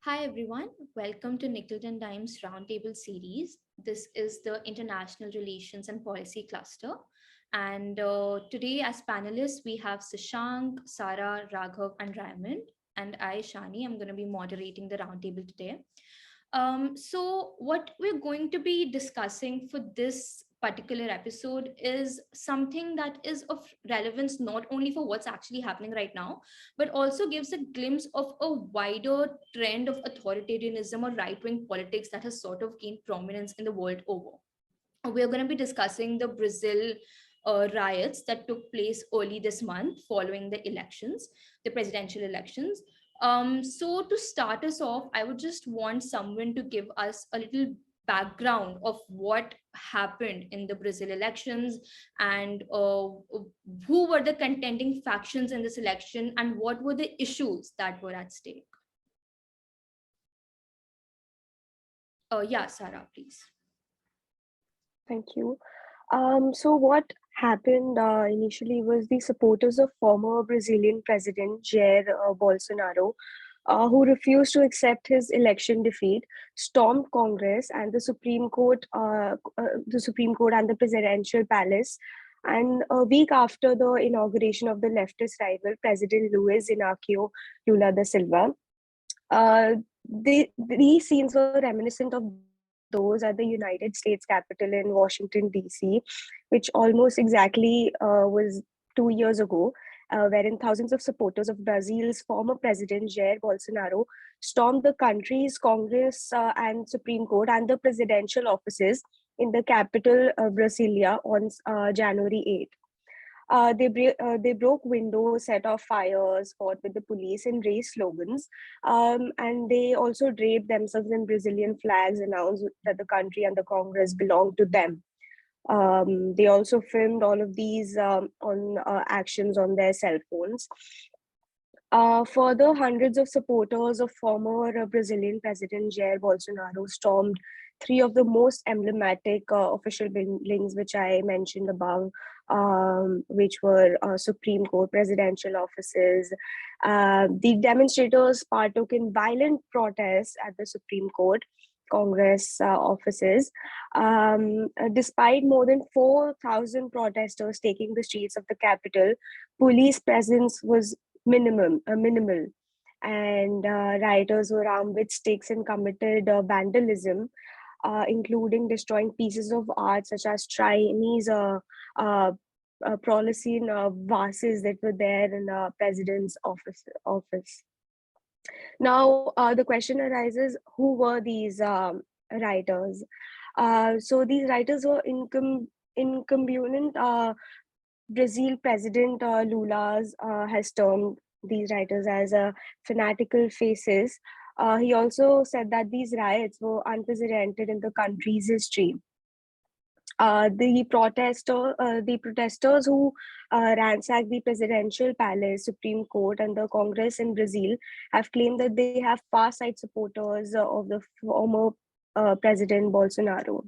Hi everyone, welcome to Nickelton Times Roundtable series. This is the International Relations and Policy Cluster. And today, as panelists, we have Sashank, Sara, Raghav, and Raymond. And I, Shani, I'm going to be moderating the roundtable today. So, what we're going to be discussing for this particular episode is something that is of relevance not only for what's actually happening right now, but also gives a glimpse of a wider trend of authoritarianism or right wing politics that has sort of gained prominence in the world over. We're going to be discussing the Brazil riots that took place early this month following the elections, the presidential elections. So, to start us off, I would just want someone to give us a little background of what happened in the Brazil elections and who were the contending factions in this election and what were the issues that were at stake. Yeah, Sarah, please. Thank you. So what happened initially was the supporters of former Brazilian President Jair Bolsonaro, who refused to accept his election defeat, stormed Congress and the Supreme Court and the Presidential Palace. And a week after the inauguration of the leftist rival, President Luiz Inácio Lula da Silva, uh, these scenes were reminiscent of those at the United States Capitol in Washington, D.C., which almost exactly was 2 years ago, wherein thousands of supporters of Brazil's former president Jair Bolsonaro stormed the country's Congress and Supreme Court and the presidential offices in the capital, Brasilia, on January 8th. They broke windows, set off fires, fought with the police, and raised slogans. And they also draped themselves in Brazilian flags, announced that the country and the Congress belonged to them. They also filmed all of these on actions on their cell phones. Further, hundreds of supporters of former Brazilian President Jair Bolsonaro stormed three of the most emblematic official buildings, which I mentioned above, which were Supreme Court presidential offices. The demonstrators partook in violent protests at the Supreme Court. Congress offices. Despite more than 4,000 protesters taking the streets of the capital, police presence was minimal, and rioters were armed with sticks and committed vandalism, including destroying pieces of art such as Chinese Polynesian vases that were there in the president's office. Now, the question arises: who were these writers? So these writers were incumbent. Brazil President Lula's has termed these writers as fanatical faces. He also said that these riots were unprecedented in the country's history. The protesters who ransacked the presidential palace, Supreme Court, and the Congress in Brazil have claimed that they have far-right supporters of the former President Bolsonaro.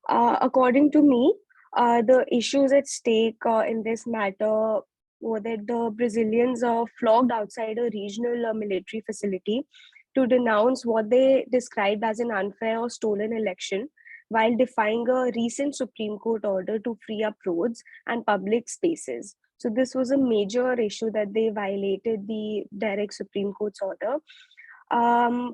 According to me, the issues at stake in this matter were that the Brazilians flocked outside a regional military facility to denounce what they described as an unfair or stolen election, while defying a recent Supreme Court order to free up roads and public spaces. So this was a major issue that they violated the direct Supreme Court's order.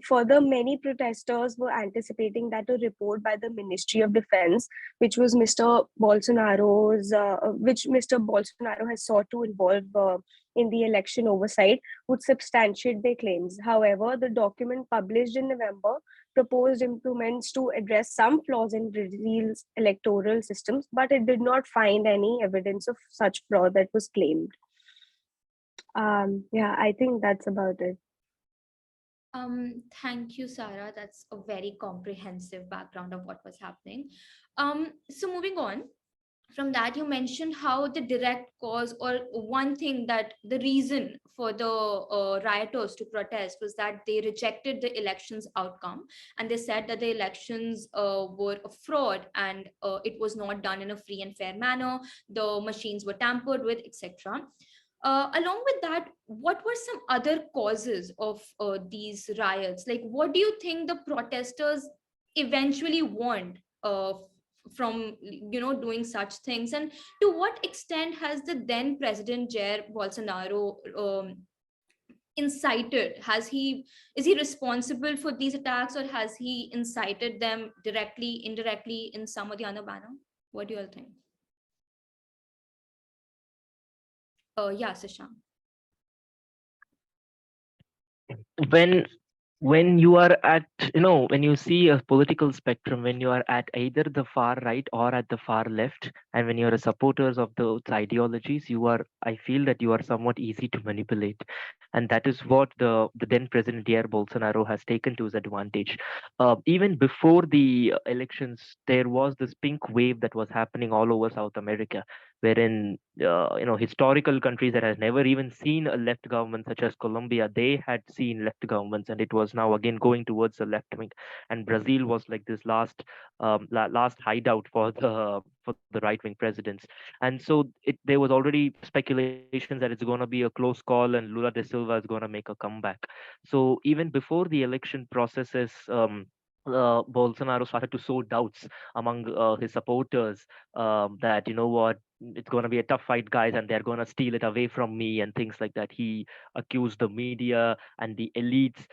Further, many protesters were anticipating that a report by the Ministry of Defense, which Mr. Bolsonaro has sought to involve in the election oversight, would substantiate their claims. However, the document published in November proposed improvements to address some flaws in Brazil's electoral systems, but it did not find any evidence of such fraud that was claimed. Yeah, I think that's about it. Thank you, Sarah. That's a very comprehensive background of what was happening. So moving on from that, you mentioned how the direct cause or one thing that the reason for the rioters to protest was that they rejected the elections outcome, and they said that the elections were a fraud and it was not done in a free and fair manner. The machines were tampered with, etc. Along with that, what were some other causes of these riots? Like, what do you think the protesters eventually want from doing such things, and to what extent has the then president Jair Bolsonaro incited? Is he responsible for these attacks, or has he incited them directly, indirectly, in some or the other manner? What do you all think? Yeah, Sashank. when when you are at, when you see a political spectrum, when you are at either the far right or at the far left, and when you are a supporters of those ideologies, I feel that you are somewhat easy to manipulate. And that is what the then president Jair Bolsonaro has taken to his advantage. Even before the elections, there was this pink wave that was happening all over South America, wherein historical countries that had never even seen a left government, such as Colombia, they had seen left governments, and it was now again going towards the left wing. And Brazil was like this last hideout for the right wing presidents. And so there was already speculations that it's going to be a close call and Lula da Silva is going to make a comeback. So even before the election processes, Bolsonaro started to sow doubts among his supporters, that, what, it's going to be a tough fight, guys, and they're going to steal it away from me and things like that. He accused the media and the elites,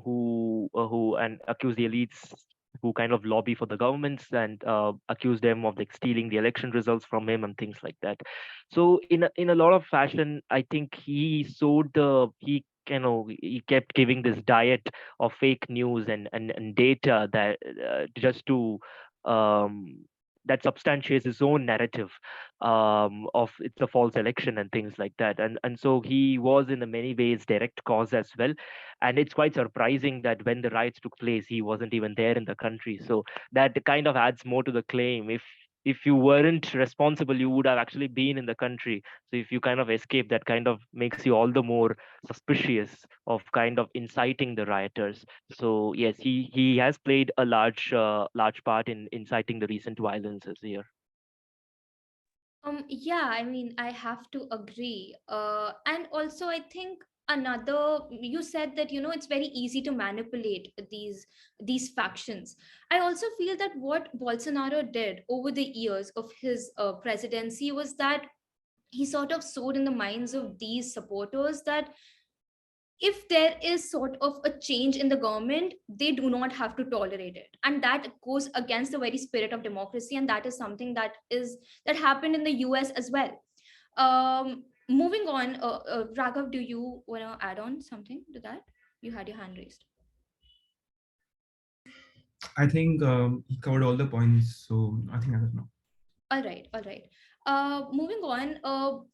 who and accused the elites who kind of lobby for the governments, and accused them of like stealing the election results from him and things like that. So in a lot of fashion, I think he kept giving this diet of fake news and data that, just to um, that substantiates his own narrative, of it's a false election and things like that. And so he was in a many ways direct cause as well. And it's quite surprising that when the riots took place, he wasn't even there in the country. So that kind of adds more to the claim. If you weren't responsible, you would have actually been in the country. So if you kind of escape, that kind of makes you all the more suspicious of kind of inciting the rioters. So yes, he has played a large part in inciting the recent violences here. Yeah, I mean, I have to agree. And also, I think another, you said that, it's very easy to manipulate these factions. I also feel that what Bolsonaro did over the years of his presidency was that he sort of sowed in the minds of these supporters that if there is sort of a change in the government, they do not have to tolerate it, and that goes against the very spirit of democracy, and that is something that happened in the US as well. Moving on, Raghav, do you want to add on something to that? You had your hand raised. I think he covered all the points, so nothing as of now. All right, all right. Moving on,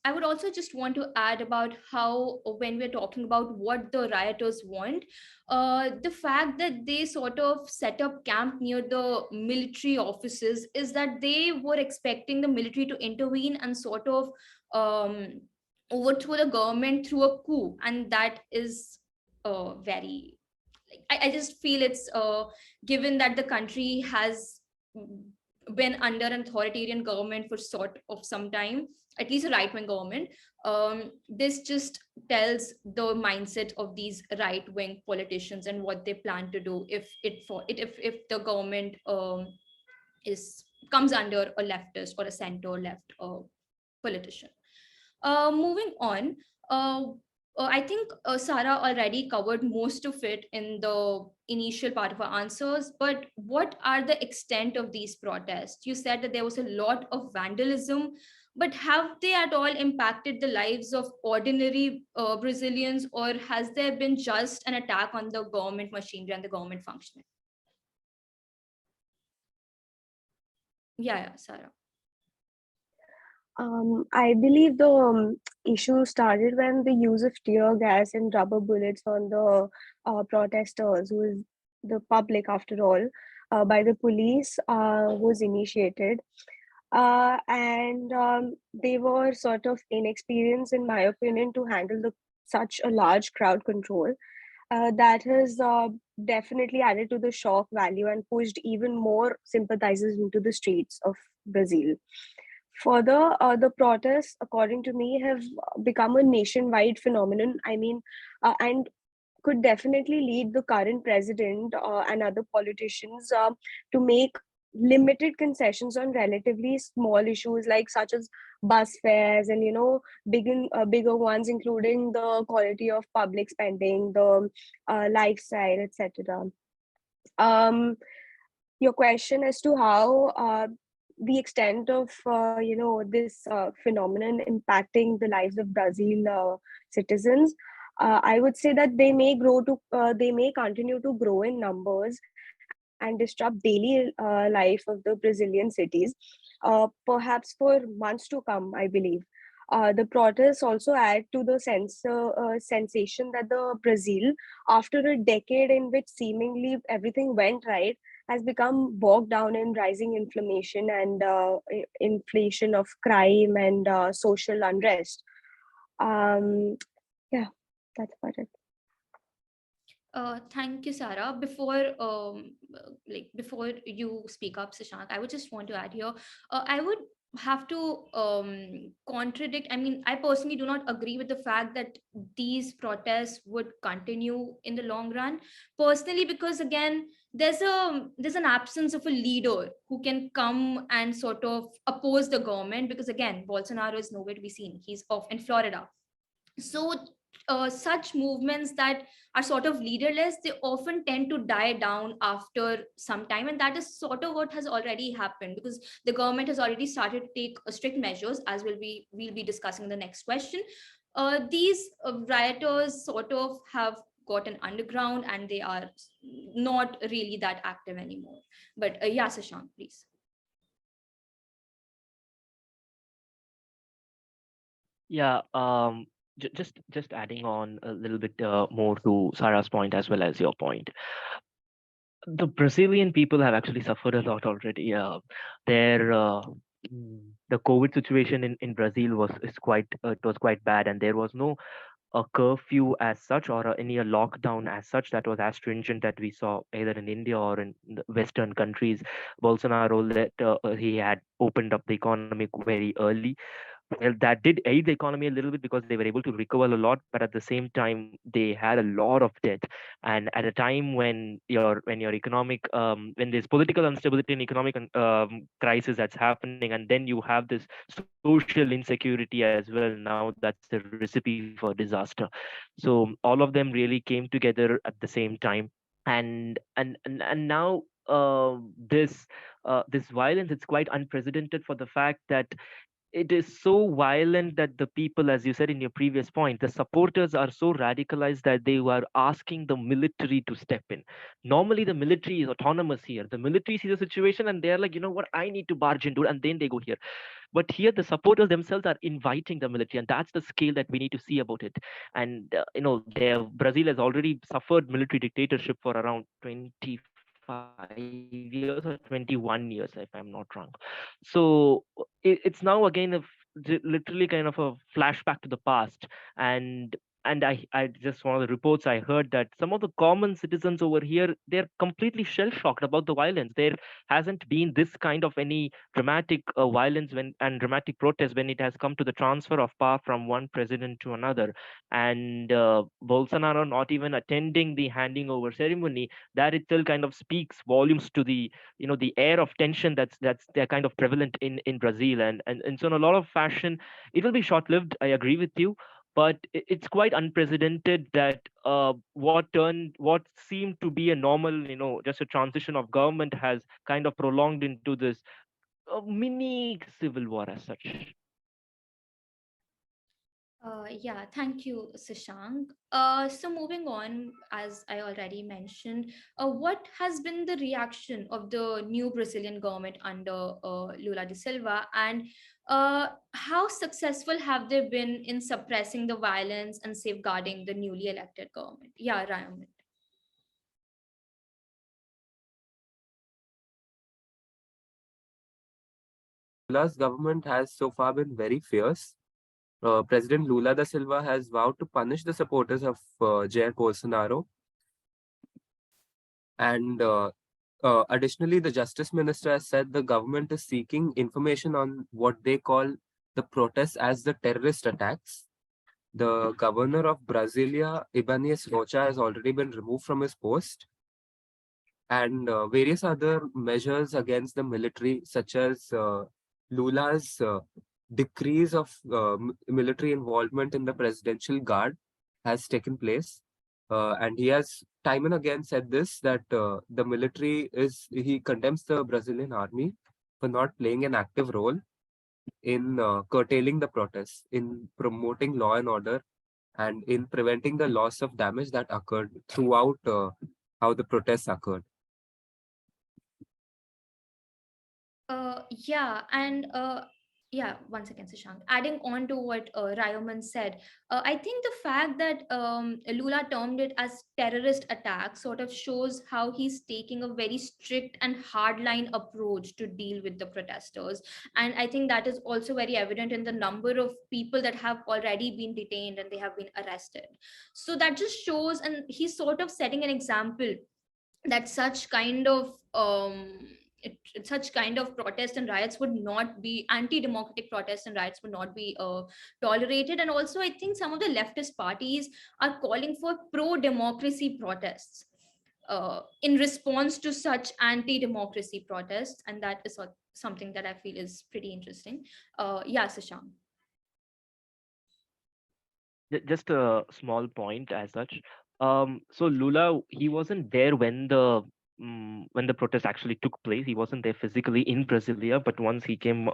I would also just want to add about how, when we're talking about what the rioters want, the fact that they sort of set up camp near the military offices is that they were expecting the military to intervene and sort of um, overthrow the government through a coup. And that is very, like, I just feel it's given that the country has been under an authoritarian government for sort of some time, at least a right wing government. This just tells the mindset of these right wing politicians and what they plan to do if the government is comes under a leftist or a center left politician. Moving on, I think Sarah already covered most of it in the initial part of her answers. But what are the extent of these protests? You said that there was a lot of vandalism, but have they at all impacted the lives of ordinary Brazilians, or has there been just an attack on the government machinery and the government functioning? Yeah, Sarah. I believe the issue started when the use of tear gas and rubber bullets on the protesters, who is the public after all, by the police, was initiated. And they were sort of inexperienced, in my opinion, to handle such a large crowd control. That has definitely added to the shock value and pushed even more sympathizers into the streets of Brazil. Further, the protests, according to me, have become a nationwide phenomenon. I mean, and could definitely lead the current president and other politicians to make limited concessions on relatively small issues like such as bus fares and bigger ones including the quality of public spending, the lifestyle, etc. um your question as to how the extent of this phenomenon impacting the lives of Brazil citizens, I would say that they may continue to grow in numbers and disrupt daily life of the Brazilian cities, perhaps for months to come, I believe. The protests also add to the sensation that the Brazil, after a decade in which seemingly everything went right, has become bogged down in rising inflammation and inflation of crime and social unrest. Um, yeah, that's about it. Thank you, Sarah. Before you speak up, Sashank, I would just want to add here. I would have to contradict. I mean, I personally do not agree with the fact that these protests would continue in the long run. Personally, because again, there's an absence of a leader who can come and sort of oppose the government. Because again, Bolsonaro is nowhere to be seen. He's off in Florida. So such movements that are sort of leaderless, they often tend to die down after some time, and that is sort of what has already happened, because the government has already started to take strict measures, as we'll be discussing in the next question. These rioters sort of have gotten underground and they are not really that active anymore. But yeah, Sashank, please. Yeah, just adding on a little bit more to Sarah's point as well as your point. The Brazilian people have actually suffered a lot already. Their the COVID situation in Brazil was quite bad, and there was no a curfew as such or any a lockdown as such that was as stringent that we saw either in India or in the Western countries. Bolsonaro he had opened up the economy very early. Well, that did aid the economy a little bit because they were able to recover a lot, but at the same time they had a lot of debt. And at a time when your economic when there's political instability and economic crisis that's happening, and then you have this social insecurity as well, now that's a recipe for disaster. So all of them really came together at the same time. And now this violence, it's quite unprecedented for the fact that it is so violent that the people, as you said in your previous point, the supporters are so radicalized that they were asking the military to step in. Normally the military is autonomous here. The military sees the situation and they're like, you know what, I need to barge into it, and then they go here. But here the supporters themselves are inviting the military, and that's the scale that we need to see about it. And Brazil has already suffered military dictatorship for around 25 years or 21 years, if I'm not wrong. So it's now again literally kind of a flashback to the past. And I just, one of the reports I heard, that some of the common citizens over here, they're completely shell shocked about the violence. There hasn't been this kind of any dramatic violence and dramatic protest when it has come to the transfer of power from one president to another. And Bolsonaro not even attending the handing over ceremony, that itself kind of speaks volumes to the the air of tension that's they're kind of prevalent in Brazil. And so in a lot of fashion it will be short lived, I agree with you, but it's quite unprecedented that what seemed to be a normal, just a transition of government has kind of prolonged into this mini civil war as such. Yeah, thank you, Sashank. So moving on, as I already mentioned, what has been the reaction of the new Brazilian government under Lula da Silva, and how successful have they been in suppressing the violence and safeguarding the newly elected government? Yeah, Ryan. Lula's government has so far been very fierce. President Lula da Silva has vowed to punish the supporters of Jair Bolsonaro, and Additionally, the Justice Minister has said the government is seeking information on what they call the protests as the terrorist attacks. The governor of Brasilia, Ibanez Rocha, has already been removed from his post, and various other measures against the military, such as Lula's decrease of military involvement in the presidential guard, has taken place. And he has time and again said this, that the military he condemns the Brazilian army for not playing an active role in curtailing the protests, in promoting law and order, and in preventing the loss of damage that occurred throughout how the protests occurred. Yeah, and yeah, one second, Sashank. Adding on to what Rayoman said, I think the fact that Lula termed it as terrorist attack sort of shows how he's taking a very strict and hardline approach to deal with the protesters. And I think that is also very evident in the number of people that have already been detained and they have been arrested. So that just shows, and he's sort of setting an example that such kind of such kind of protests and riots would not be, anti-democratic protests and riots would not be tolerated. And also I think some of the leftist parties are calling for pro-democracy protests in response to such anti-democracy protests, and that is something that I feel is pretty interesting. Yeah, Sashank. Just a small point as such. So Lula, he wasn't there when the protest actually took place. He wasn't there physically in Brasilia, but once he came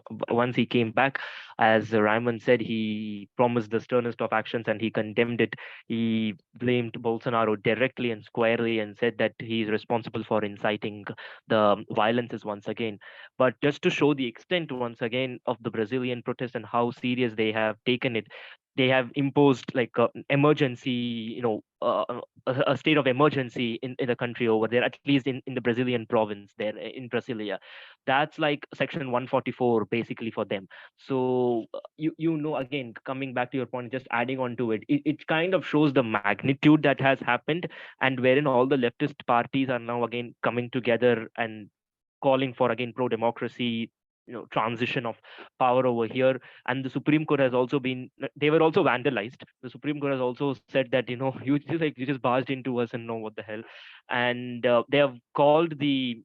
back, as Raymond said, he promised the sternest of actions and he condemned it. He blamed Bolsonaro directly and squarely and said that he is responsible for inciting the violences once again. But just to show the extent once again of the Brazilian protest and how serious they have taken it, they have imposed like emergency, a state of emergency in the country over there, at least in the Brazilian province there in Brasilia. That's like section 144 basically for them. So again, coming back to your point, just adding on to it kind of shows the magnitude that has happened, and wherein all the leftist parties are now again coming together and calling for again pro democracy, transition of power over here. And the Supreme Court has also been, they were also vandalized. The Supreme Court has also said that you just barged into us and know what the hell. And they have called the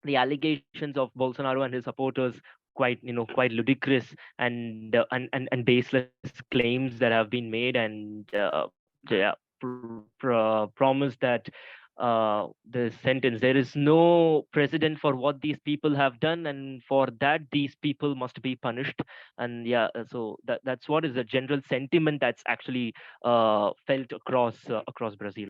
allegations of Bolsonaro and his supporters quite ludicrous and baseless claims that have been made, and promised that the sentence, there is no precedent for what these people have done, and for that these people must be punished. And so that's what is the general sentiment that's actually felt across Brazil.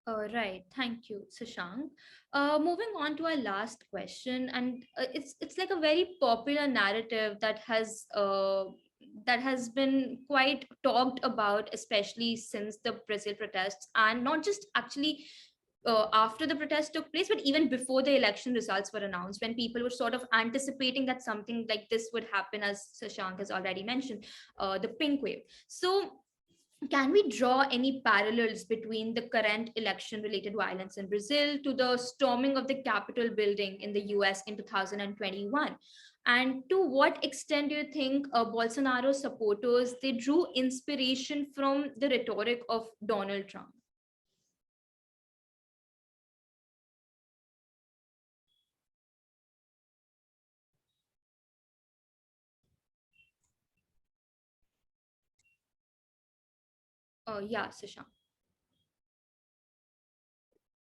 Right. Thank you, Sashank. Moving on to our last question, and it's like a very popular narrative that has been quite talked about, especially since the Brazil protests, and not just actually after the protest took place, but even before the election results were announced, when people were sort of anticipating that something like this would happen, as Sashank has already mentioned, the pink wave. So can we draw any parallels between the current election related violence in Brazil to the storming of the Capitol building in the US in 2021? And to what extent do you think Bolsonaro supporters they drew inspiration from the rhetoric of Donald Trump? Yeah, Sashank.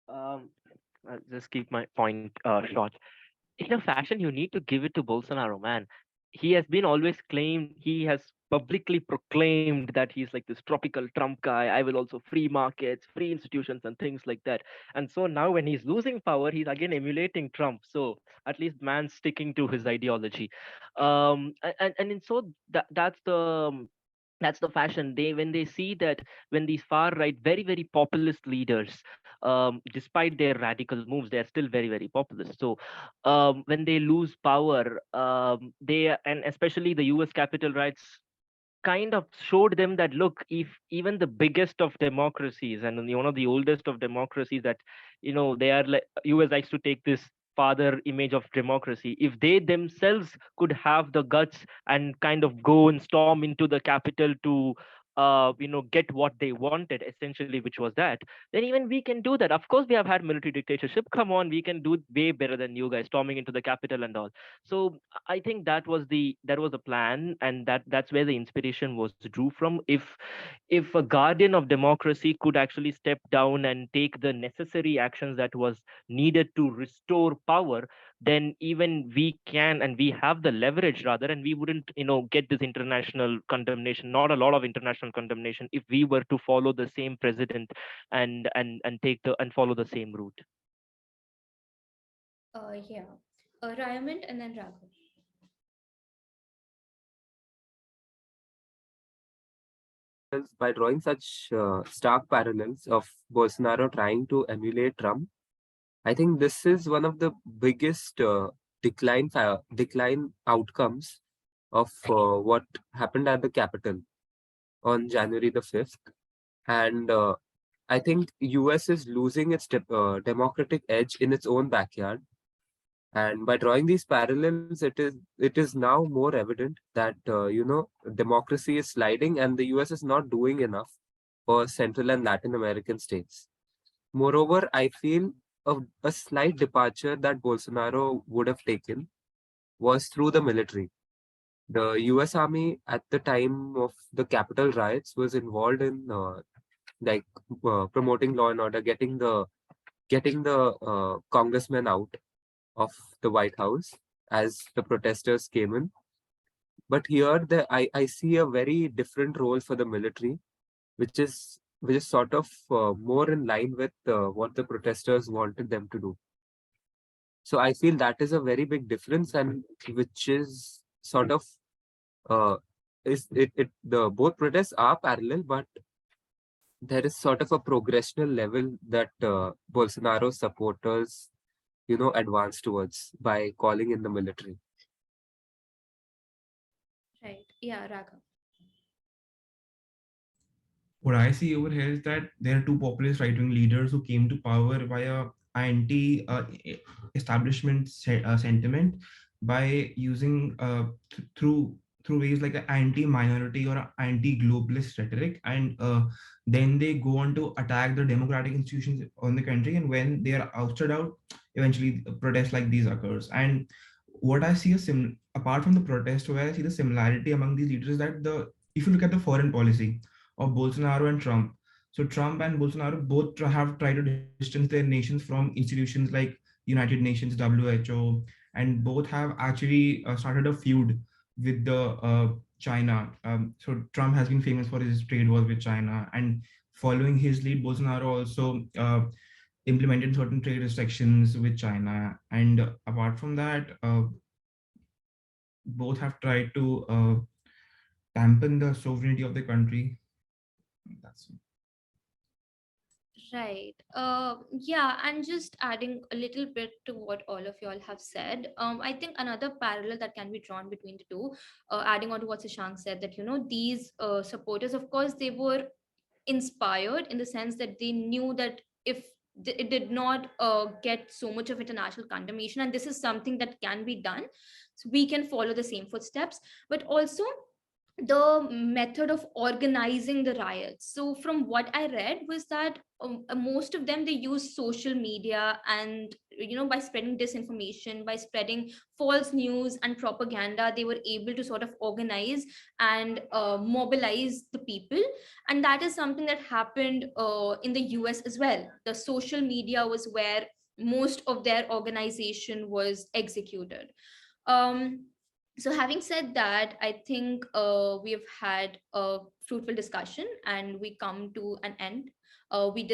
I'll just keep my point short. In a fashion, you need to give it to Bolsonaro, man. He has been always claimed, he has publicly proclaimed that he's like this tropical Trump guy. I will also free markets, free institutions, and things like that. And so now, when he's losing power, he's again emulating Trump. So at least man's sticking to his ideology. So that's the fashion. When they see that when these far right, very very populist leaders, despite their radical moves, they're still very very populist. So when they lose power, they, and especially the US Capitol riots, kind of showed them that, look, if even the biggest of democracies and one of the oldest of democracies, that they are like, US likes to take this father image of democracy, if they themselves could have the guts and kind of go and storm into the capital to get what they wanted, essentially, which was that, then even we can do that. Of course, we have had military dictatorship. Come on, we can do it way better than you guys storming into the capital and all. So I think that was the plan, and that's where the inspiration was drew from. If a guardian of democracy could actually step down and take the necessary actions that was needed to restore power, then even we can, and we have the leverage rather, and we wouldn't get this international condemnation, not a lot of international condemnation, if we were to follow the same president and take the and follow the same route. Yeah. Raymond and then Raghav. By drawing such stark parallels of Bolsonaro trying to emulate Trump, I think this is one of the biggest decline outcomes of what happened at the Capitol on January the 5th. And I think US is losing its democratic edge in its own backyard. And by drawing these parallels, it is now more evident that democracy is sliding, and the US is not doing enough for Central and Latin American states. Moreover, I feel a slight departure that Bolsonaro would have taken was through the military. The US Army at the time of the Capitol riots was involved in like promoting law and order, getting the congressmen out of the White House as the protesters came in. But here, I see a very different role for the military, which is sort of more in line with what the protesters wanted them to do. So I feel that is a very big difference, and which is sort of uh, is it the both protests are parallel, but there is sort of a progressional level that Bolsonaro supporters advance towards by calling in the military. Right. Yeah, Raghav. What I see over here is that there are two populist right-wing leaders who came to power via anti-establishment sentiment by using through ways like an anti-minority or anti-globalist rhetoric, and then they go on to attack the democratic institutions on the country. And when they are ousted out, eventually protests like these occurs. And what I see apart from the protest, where I see the similarity among these leaders is that if you look at the foreign policy of Bolsonaro and Trump. So Trump and Bolsonaro both have tried to distance their nations from institutions like United Nations, WHO, and both have actually started a feud with the China. So Trump has been famous for his trade wars with China, and following his lead, Bolsonaro also implemented certain trade restrictions with China. And apart from that, both have tried to dampen the sovereignty of the country. That's it. Right. Yeah, and just adding a little bit to what all of y'all have said. I think another parallel that can be drawn between the two, adding on to what Sashank said, that these supporters, of course, they were inspired in the sense that they knew that if it did not get so much of international condemnation, and this is something that can be done, so we can follow the same footsteps. But also the method of organizing the riots, so from what I read was that most of them, they use social media, and by spreading disinformation, by spreading false news and propaganda, they were able to sort of organize and mobilize the people. And that is something that happened in the US as well. The social media was where most of their organization was executed. um, so having said that, I think we've had a fruitful discussion and we come to an end. We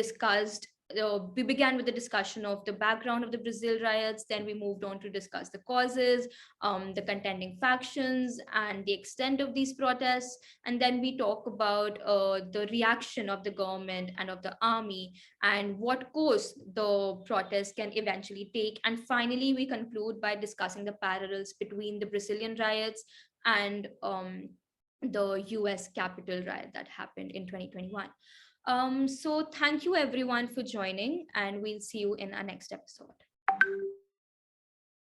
began with the discussion of the background of the Brazil riots, then we moved on to discuss the causes, the contending factions, and the extent of these protests. And then we talk about the reaction of the government and of the army, and what course the protests can eventually take. And finally, we conclude by discussing the parallels between the Brazilian riots and the US Capitol riot that happened in 2021. So thank you everyone for joining, and we'll see you in our next episode.